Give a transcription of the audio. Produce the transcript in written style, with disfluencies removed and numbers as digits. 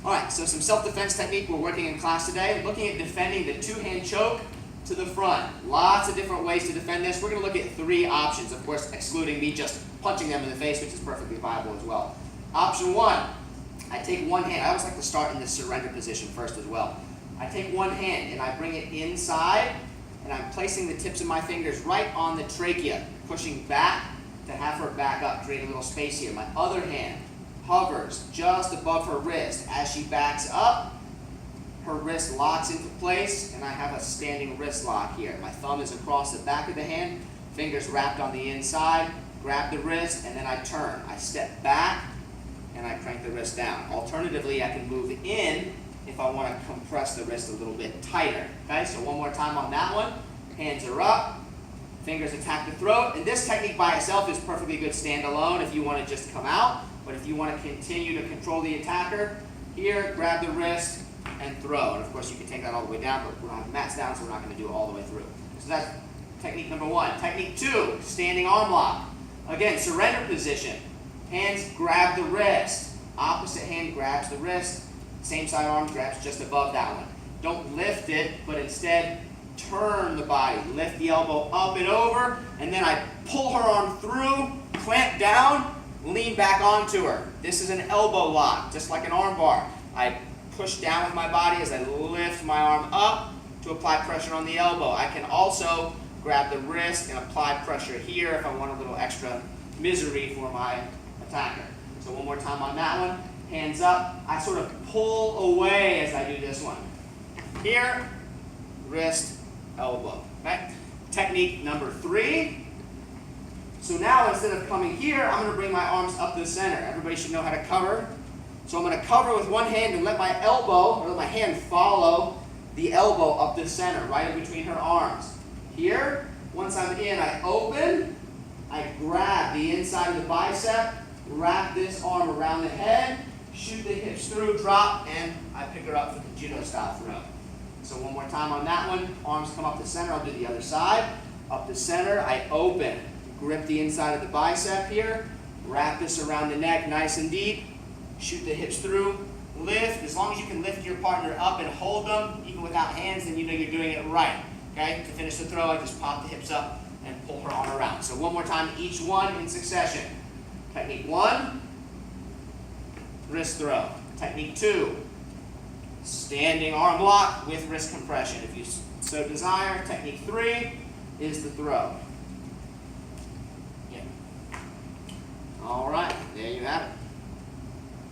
All right, so some self-defense technique we're working in class today. Looking at defending the two-hand choke to the front. Lots of different ways to defend this. We're going to look at 3 options, of course, excluding me just punching them in the face, which is perfectly viable as well. Option 1, I take one hand. I always like to start in the surrender position first as well. I take one hand and I bring it inside, and I'm placing the tips of my fingers right on the trachea, pushing back to have her back up, create a little space here. My other hand hovers just above her wrist. As she backs up, her wrist locks into place, and I have a standing wrist lock here. My thumb is across the back of the hand, fingers wrapped on the inside, grab the wrist, and then I turn. I step back, and I crank the wrist down. Alternatively, I can move in if I want to compress the wrist a little bit tighter. Okay, so one more time on that one. Hands are up, fingers attack the throat, and this technique by itself is perfectly good standalone if you want to just come out, but if you want to continue to control the attacker, here, grab the wrist and throw. And of course you can take that all the way down, but we don't have the mats down, so we're not going to do it all the way through. So that's technique number 1. Technique 2, standing arm lock. Again, surrender position. Hands grab the wrist. Opposite hand grabs the wrist. Same side arm grabs just above that one. Don't lift it, but instead turn the body. Lift the elbow up and over, and then I pull her arm through, clamp down, lean back onto her. This is an elbow lock, just like an arm bar. I push down with my body as I lift my arm up to apply pressure on the elbow. I can also grab the wrist and apply pressure here if I want a little extra misery for my attacker. So one more time on that one. Hands up. I sort of pull away as I do this one. Here, wrist, elbow. Okay? Technique number 3. So now instead of coming here, I'm going to bring my arms up to the center. Everybody should know how to cover. So I'm going to cover with one hand and let my elbow, or let my hand follow the elbow up the center, right in between her arms. Here, once I'm in, I open, I grab the inside of the bicep, wrap this arm around the head, shoot the hips through, drop, and I pick her up for the judo style throw. So one more time on that one. Arms come up the center. I'll do the other side. Up the center, I open. Grip the inside of the bicep here. Wrap this around the neck nice and deep. Shoot the hips through. Lift. As long as you can lift your partner up and hold them, even without hands, then you know you're doing it right. Okay? To finish the throw, I just pop the hips up and pull her arm around. So one more time, each one in succession. Technique 1, wrist throw. Technique 2, standing arm lock with wrist compression. If you so desire, technique 3 is the throw. Yeah. All right, there you have it.